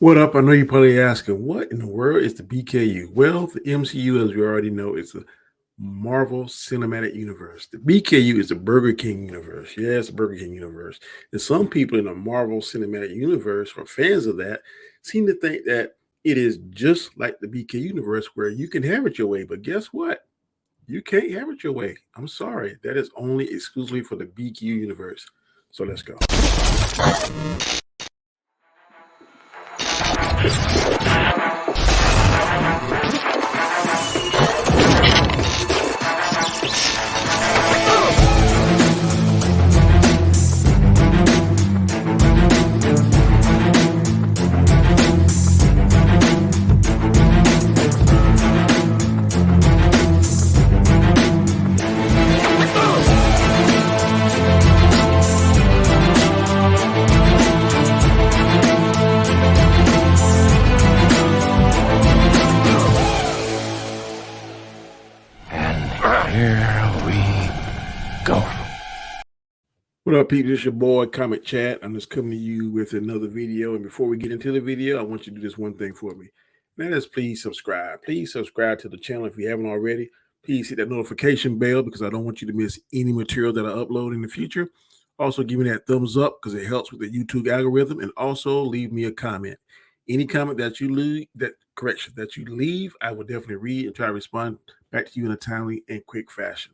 What up? I know you're probably asking, what in the world is the BKU? Well, the MCU, as we already know, is the Marvel Cinematic Universe. The BKU is the Burger King universe. Yes, the Burger King universe. And some people in the Marvel Cinematic Universe, or fans of that, seem to think that it is just like the BK universe where you can have it your way. But guess what? You can't have it your way. I'm sorry. That is only exclusively for the BQ universe. So let's go. Here we go. What up, people? It's your boy, Comic Chat. I'm just coming to you with another video. And before we get into the video, I want you to do this one thing for me. And that is please subscribe. Please subscribe to the channel if you haven't already. Please hit that notification bell because I don't want you to miss any material that I upload in the future. Also, give me that thumbs up because it helps with the YouTube algorithm. And also, leave me a comment. Any comment that you leave, I will definitely read and try to respond back to you in a timely and quick fashion.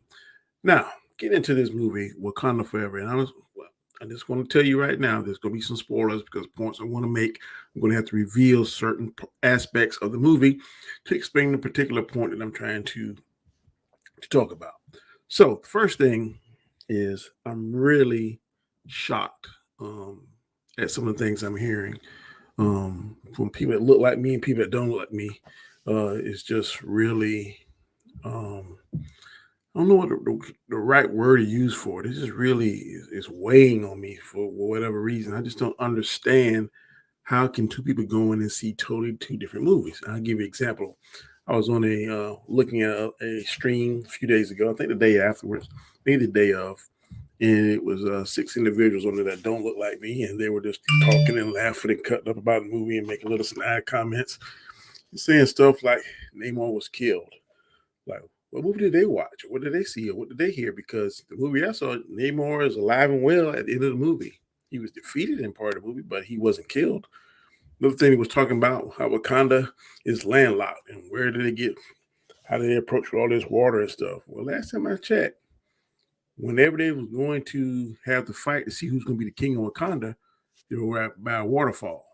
Now, get into this movie, Wakanda Forever. And I just want to tell you right now, there's going to be some spoilers because points I want to make. I'm going to have to reveal certain aspects of the movie to explain the particular point that I'm trying to talk about. So, the first thing is I'm really shocked at some of the things I'm hearing from people that look like me and people that don't look like me. It's just really I don't know what the right word to use for it. This is really is weighing on me for whatever reason. I just don't understand how can two people go in and see totally two different movies. I'll give you an example. I was on looking at a stream a few days ago. I think the day afterwards, maybe the day of, and it was 6 individuals on there that don't look like me, and they were just talking and laughing and cutting up about the movie and making little snide comments, saying stuff like Namor was killed. Like, what movie did they watch? What did they see? Or what did they hear? Because the movie I saw, Namor is alive and well at the end of the movie. He was defeated in part of the movie, but he wasn't killed. Another thing he was talking about how Wakanda is landlocked and where did they get, how did they approach with all this water and stuff? Well, last time I checked, whenever they was going to have the fight to see who's going to be the king of Wakanda, they were by a waterfall.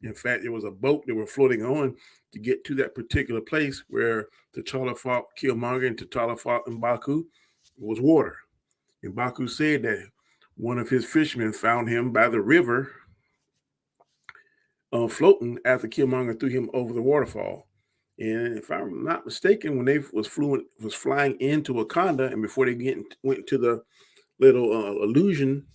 In fact, there was a boat they were floating on to get to that particular place where T'Challa fought Killmonger and T'Challa fought M'Baku. It was water. And M'Baku said that one of his fishermen found him by the river floating after Killmonger threw him over the waterfall. And if I'm not mistaken, when they was flying into Wakanda, and before they went to the little illusion,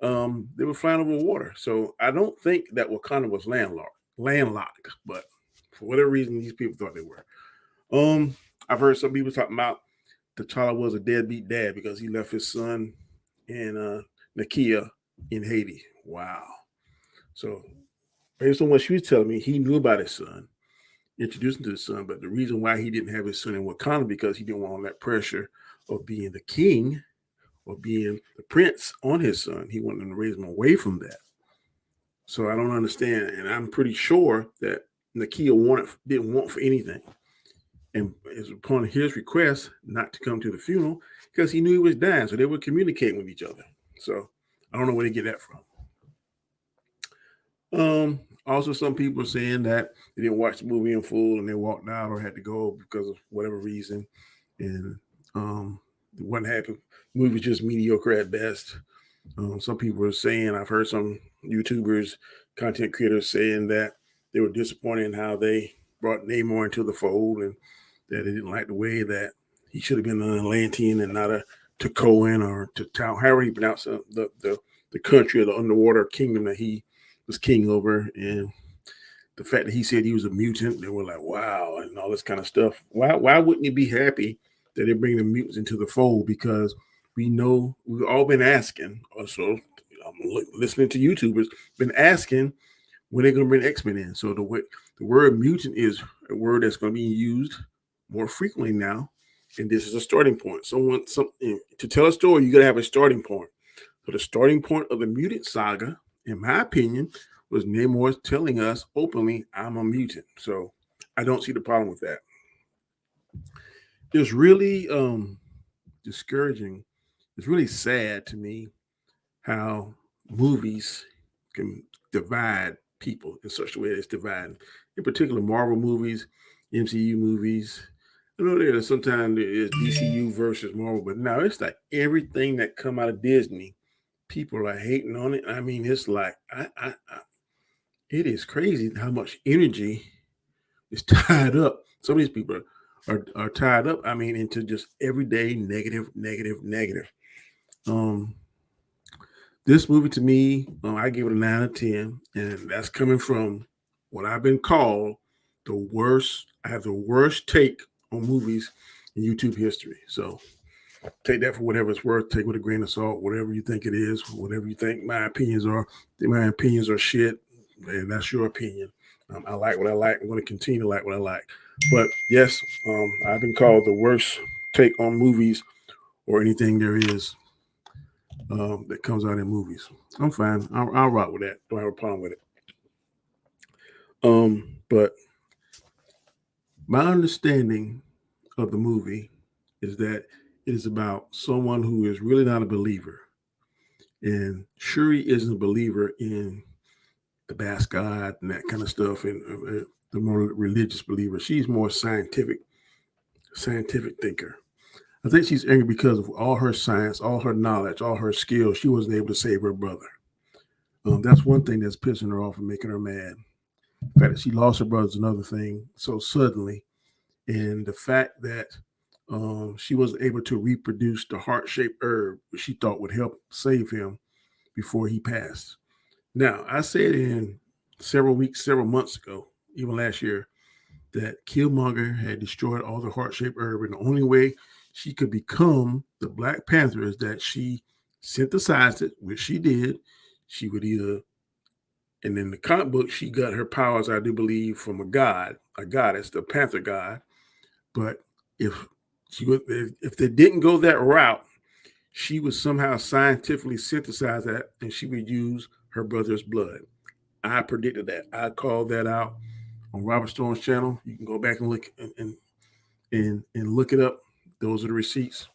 they were flying over water. So I don't think that Wakanda was landlocked, but for whatever reason, these people thought they were. I've heard some people talking about T'Challa was a deadbeat dad because he left his son and Nakia in Haiti. Wow. So based on what she was telling me, he knew about his son, introduced him to his son, but the reason why he didn't have his son in Wakanda because he didn't want all that pressure of being the king or being the prince on his son. He wanted to raise him away from that. So I don't understand, and I'm pretty sure that Nakia didn't want for anything, and it's upon his request not to come to the funeral because he knew he was dying, so they were communicating with each other. So I don't know where they get that from. Also, some people are saying that they didn't watch the movie in full and they walked out or had to go because of whatever reason, and what happened. The movie was just mediocre at best. Some people are saying, I've heard some YouTubers, content creators saying that they were disappointed in how they brought Namor into the fold and that they didn't like the way that he should have been an Atlantean and not a Takoan or Tatau, however he pronounced the country or the underwater kingdom that he was king over. And the fact that he said he was a mutant, they were like, wow, and all this kind of stuff. Why wouldn't you be happy that they bring the mutants into the fold? Because we know we've all been asking, also I'm listening to YouTubers, been asking, when they're going to bring X-Men in. So the word mutant is a word that's going to be used more frequently now, and this is a starting point. To tell a story, you got to have a starting point. So the starting point of the mutant saga, in my opinion, was Namor telling us openly, "I'm a mutant." So I don't see the problem with that. It's really discouraging. It's really sad to me how movies can divide people in such a way that it's dividing. In particular, Marvel movies, MCU movies. I know there's sometimes it's DCU versus Marvel, but now it's like everything that come out of Disney, people are hating on it. I mean, it's like it is crazy how much energy is tied up. Some of these people are tied up. I mean, into just everyday negative, negative, negative. Um, This movie to me, I give it a 9 out of 10, and that's coming from what I've been called the worst. I have the worst take on movies in YouTube history. So take that for whatever it's worth. Take it with a grain of salt. Whatever you think it is, whatever you think my opinions are. My opinions are shit, and that's your opinion. I like what I like. I'm going to continue to like what I like. But yes, I've been called the worst take on movies or anything there is that comes out in movies. I'm fine. I'll rock with that. Don't have a problem with it. But my understanding of the movie is that it is about someone who is really not a believer. And Shuri isn't a believer in the Basque God and that kind of stuff, and the more religious believer. She's more scientific thinker. I think she's angry because of all her science, all her knowledge, all her skills. She wasn't able to save her brother. That's one thing that's pissing her off and making her mad. The fact that she lost her brother is another thing so suddenly, and the fact that she wasn't able to reproduce the heart-shaped herb which she thought would help save him before he passed. Now, I said in several weeks, several months ago, even last year, that Killmonger had destroyed all the heart-shaped herb, and the only way she could become the Black Panther is that she synthesized it, which she did. She would either, and in the comic book, she got her powers, I do believe, from a goddess, the Panther god. But if if they didn't go that route, she would somehow scientifically synthesize that, and she would use her brother's blood. I predicted that. I called that out on Robert Stone's channel. You can go back and look and look it up. Those are the receipts.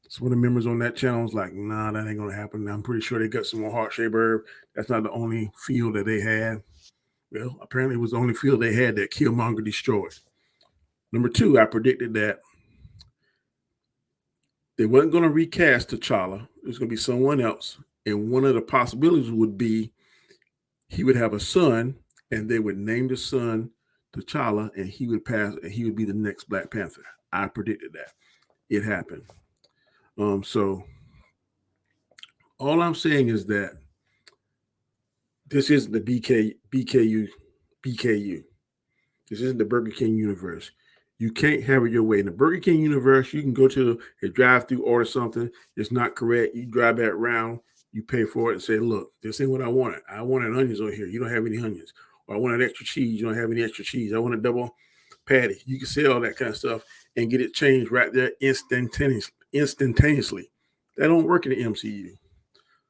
Some of the members on that channel was like, "Nah, that ain't gonna happen." I'm pretty sure they got some more heart-shaped herb. That's not the only field that they had. Well, apparently it was the only field they had that Killmonger destroyed. Number two, I predicted that they weren't going to recast T'Challa. It was going to be someone else. And one of the possibilities would be he would have a son, and they would name the son T'Challa, and he would pass, and he would be the next Black Panther. I predicted that. It happened. So all I'm saying is that this isn't the BKU. This isn't the Burger King universe. You can't have it your way. In the Burger King universe, you can go to a drive-through, order something. It's not correct. You drive back around, you pay for it, and say, "Look, this ain't what I wanted. I wanted onions on here. You don't have any onions. Or I wanted extra cheese. You don't have any extra cheese. I want a double patty." You can say all that kind of stuff and get it changed right there instantaneously. That don't work in the MCU.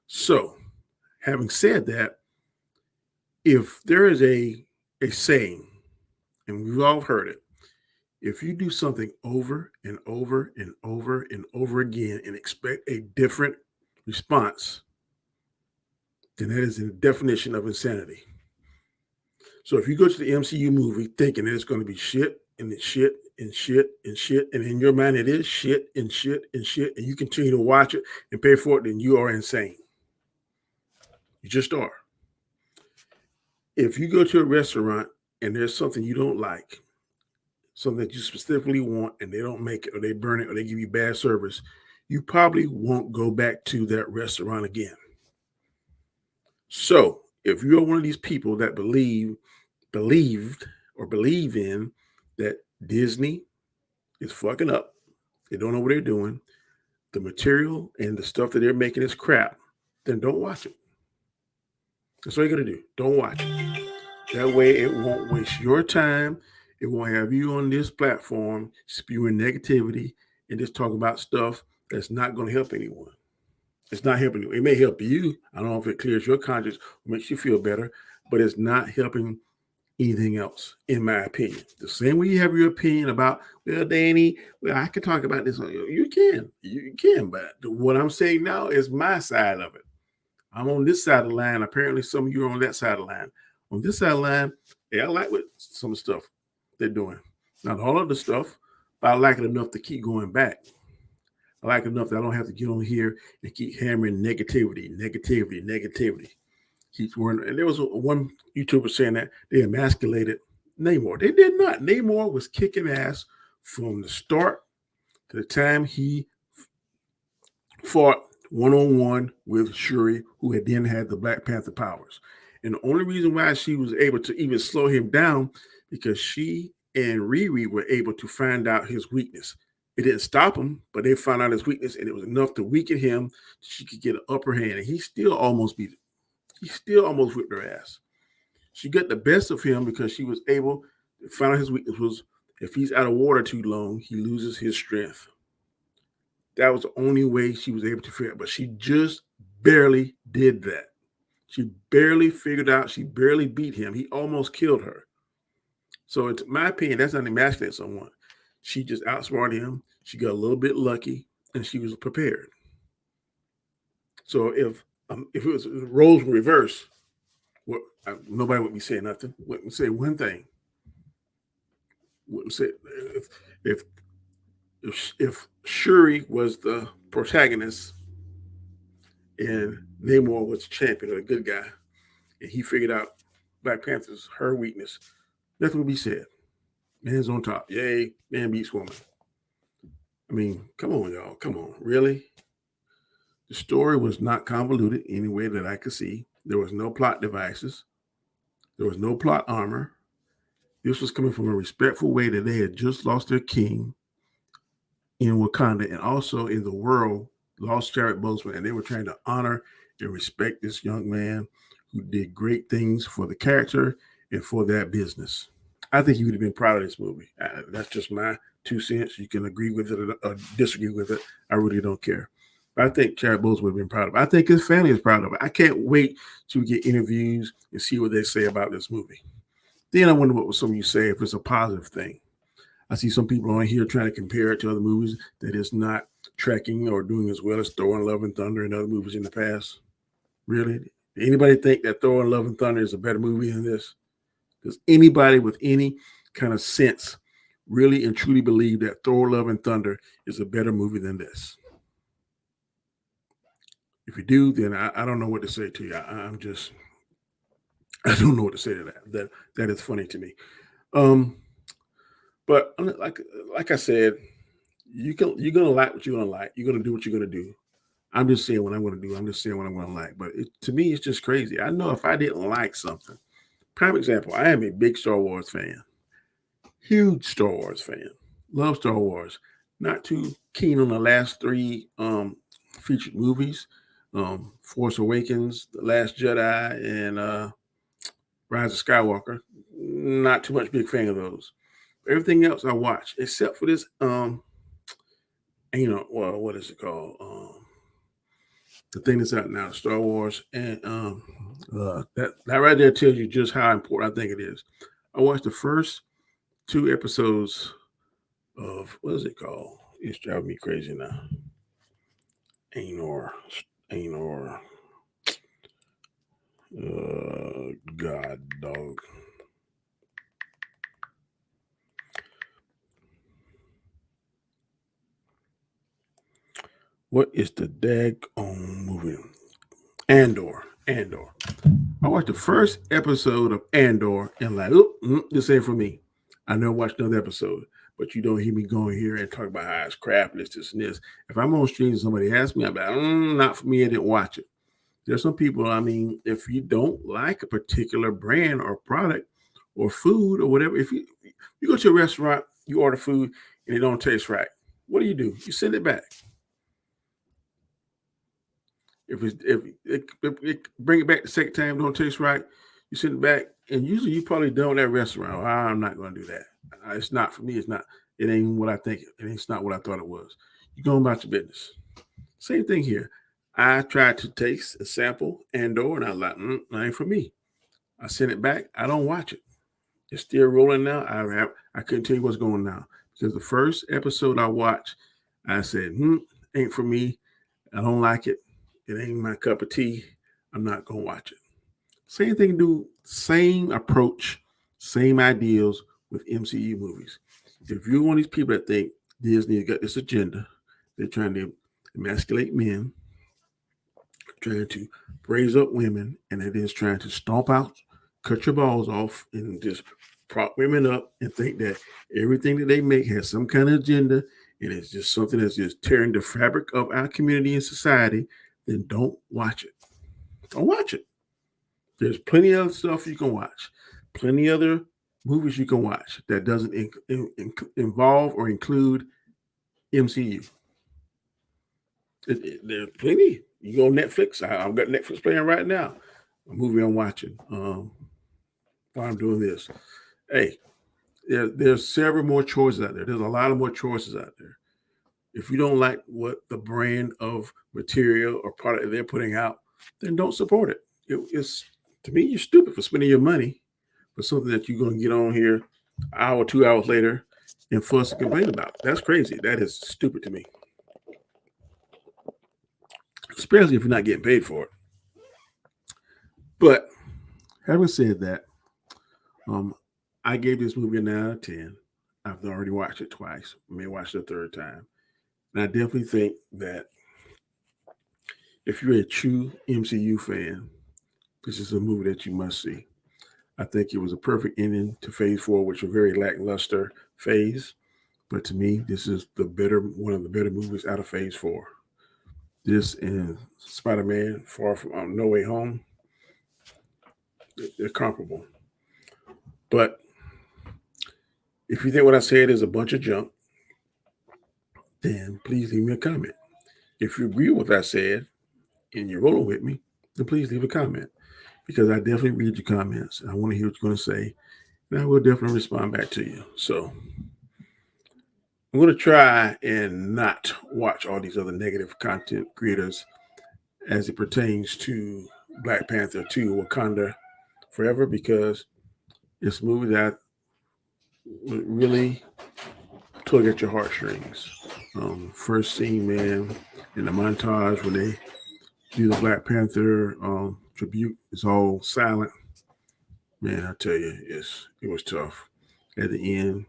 So, having said that, if there is a saying, and we've all heard it, if you do something over and over and over and over again and expect a different response, then that is the definition of insanity. So if you go to the MCU movie thinking that it's going to be shit and it's shit and shit and shit, and in your mind it is shit and shit and shit, and you continue to watch it and pay for it, then you are insane. You just are. If you go to a restaurant and there's something you don't like, something that you specifically want, and they don't make it, or they burn it, or they give you bad service, you probably won't go back to that restaurant again. So if you're one of these people that believed or believe in that Disney is fucking up, they don't know what they're doing, the material and the stuff that they're making is crap, then don't watch it. That's all you gotta do. Don't watch it. That way, it won't waste your time. It won't have you on this platform spewing negativity and just talking about stuff that's not going to help anyone. It's not helping you. It may help you. I don't know if it clears your conscience or makes you feel better, but it's not helping anything else, in my opinion. The same way you have your opinion about, well, Danny, well, I can talk about this. You can. But what I'm saying now is my side of it. I'm on this side of the line. Apparently, some of you are on that side of the line. On this side of the line, yeah, I like what some of the stuff they're doing. Not all of the stuff, but I like it enough to keep going back. I like it enough that I don't have to get on here and keep hammering negativity. Keep worrying. And there was one YouTuber saying that they emasculated Namor. They did not. Namor was kicking ass from the start to the time he fought one-on-one with Shuri, who had then had the Black Panther powers. And the only reason why she was able to even slow him down because she and Riri were able to find out his weakness. It didn't stop him, but they found out his weakness, and it was enough to weaken him. She could get an upper hand, and he still almost beat it. He still almost whipped her ass. She got the best of him because she was able to find out his weakness was if he's out of water too long, he loses his strength. That was the only way she was able to figure it. But she just barely did that. She barely figured out. She barely beat him. He almost killed her. So, in my opinion, that's not emasculating someone. She just outsmarted him. She got a little bit lucky, and she was prepared. So, if it was roles were reversed, nobody would be saying nothing. Wouldn't say one thing. Wouldn't say if if Shuri was the protagonist and Namor was the champion or the good guy, and he figured out Black Panther's her weakness, nothing would be said. Man's on top. Yay, man beats woman. I mean, come on, y'all. Come on. Really? The story was not convoluted any way that I could see. There was no plot devices. There was no plot armor. This was coming from a respectful way that they had just lost their king in Wakanda and also in the world lost Chadwick Boseman, and they were trying to honor and respect this young man who did great things for the character and for that business. I think you would have been proud of this movie. That's just my 2 cents. You can agree with it or disagree with it. I really don't care. But I think Chadwick Boseman would have been proud of it. I think his family is proud of it. I can't wait to get interviews and see what they say about this movie. Then I wonder what some of you say if it's a positive thing. I see some people on here trying to compare it to other movies that is not tracking or doing as well as Thor and Love and Thunder and other movies in the past. Really? Anybody think that Thor and Love and Thunder is a better movie than this? Does anybody with any kind of sense really and truly believe that Thor, Love and Thunder is a better movie than this? If you do, then I don't know what to say to you. I don't know what to say to that. That is funny to me. But like I said, you're gonna like what you're gonna like. You're gonna do what you're gonna do. I'm just saying what I'm gonna do. I'm just saying what I'm gonna like. But to me, it's just crazy. I know if I didn't like something. Prime example, I am a big Star Wars fan. Huge Star Wars fan. Love Star Wars. Not too keen on the last 3 featured movies. Force Awakens, The Last Jedi, and Rise of Skywalker. Not too much big fan of those. Everything else I watch, except for this, what is it called? The thing that's out now, Star Wars, and that right there tells you just how important I think it is. I watched the first 2 episodes of what is it called? It's driving me crazy now. Anor. God dog. What is the daggone movie? Andor. I watched the first episode of Andor and like, this ain't for me. I never watched another episode, but you don't hear me going here and talk about how it's crap, this, and this. If I'm on stream and somebody asks me about not for me, I didn't watch it. There's some people, I mean, if you don't like a particular brand or product or food or whatever, if you go to a restaurant, you order food and it don't taste right, what do? You send it back. If it bring it back the second time, don't taste right, You sit back, and usually you probably done with that restaurant. Well, I'm not going to do that. It's not for me. It's not. It ain't what I think. It's not what I thought it was. You go about your business. Same thing here. I tried to taste a sample and I was like, that ain't for me. I sent it back. I don't watch it. It's still rolling now. I couldn't tell you what's going on now because the first episode I watched, I said, ain't for me. I don't like it. It ain't my cup of tea. I'm not gonna watch it. Same thing, do same approach, same ideals with MCU movies. If you're one of these people that think Disney got this agenda, they're trying to emasculate men, trying to raise up women, and it is trying to stomp out, cut your balls off, and just prop women up and think that everything that they make has some kind of agenda and it's just something that's just tearing the fabric of our community and society, then don't watch it. Don't watch it. There's plenty of stuff you can watch, plenty other movies you can watch that doesn't involve or include MCU. There's plenty. You go on Netflix. I've got Netflix playing right now. A movie I'm watching while I'm doing this. Hey, there's several more choices out there. There's a lot of more choices out there. If you don't like what the brand of material or product they're putting out, then don't support it. It's, to me, you're stupid for spending your money for something that you're going to get on here an hour, 2 hours later and fuss and complain about. That's crazy. That is stupid to me. Especially if you're not getting paid for it. But having said that, I gave this movie a 9 out of 10. I've already watched it twice. I may watch it a third time. And I definitely think that if you're a true MCU fan, this is a movie that you must see. I think it was a perfect ending to Phase 4, which was a very lackluster phase. But to me, this is one of the better movies out of Phase 4. This and Spider-Man Far From No Way Home, they're comparable. But if you think what I said is a bunch of junk, then please leave me a comment. If you agree with what I said and you're rolling with me, then please leave a comment because I definitely read your comments. I want to hear what you're going to say, and I will definitely respond back to you. So I'm going to try and not watch all these other negative content creators as it pertains to Black Panther 2 Wakanda Forever because it's a movie that really tug at your heartstrings. First scene, man, in the montage when they do the Black Panther tribute, it's all silent. Man, I tell you, it was tough. At the end,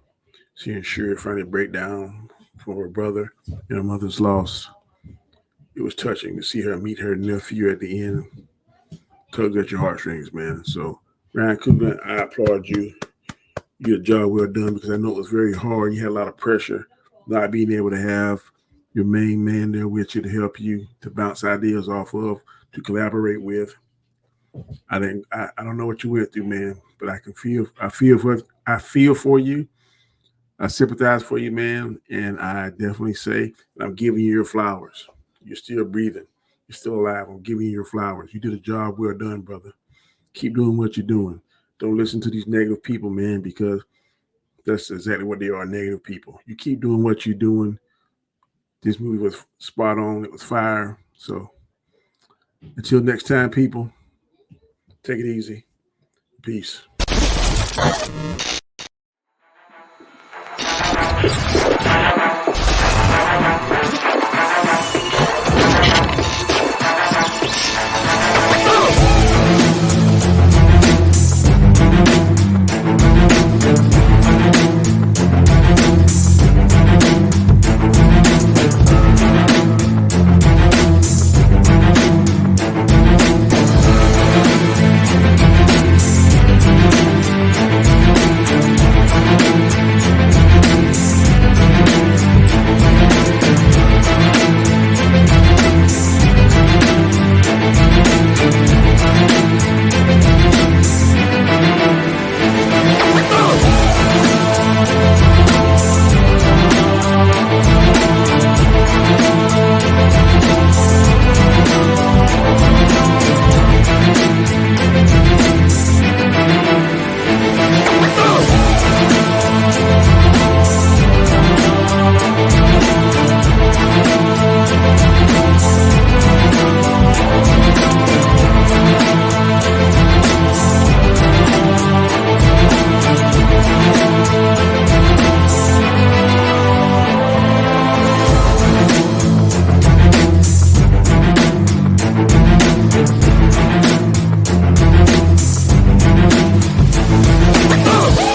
seeing Shuri finally break down for her brother and her mother's loss, it was touching to see her meet her nephew at the end. Tugs at your heartstrings, man. So, Ryan Coogler, I applaud you. You did a job well done because I know it was very hard. You had a lot of pressure, not being able to have your main man there with you to help you to bounce ideas off of, to collaborate with. I don't know what you went through, man, but I feel for you. I sympathize for you, man, and I definitely say I'm giving you your flowers. You're still breathing. You're still alive. I'm giving you your flowers. You did a job well done, brother. Keep doing what you're doing. Don't listen to these negative people, man, because that's exactly what they are, negative people. You keep doing what you're doing. This movie was spot on. It was fire. So until next time, people, take it easy. Peace.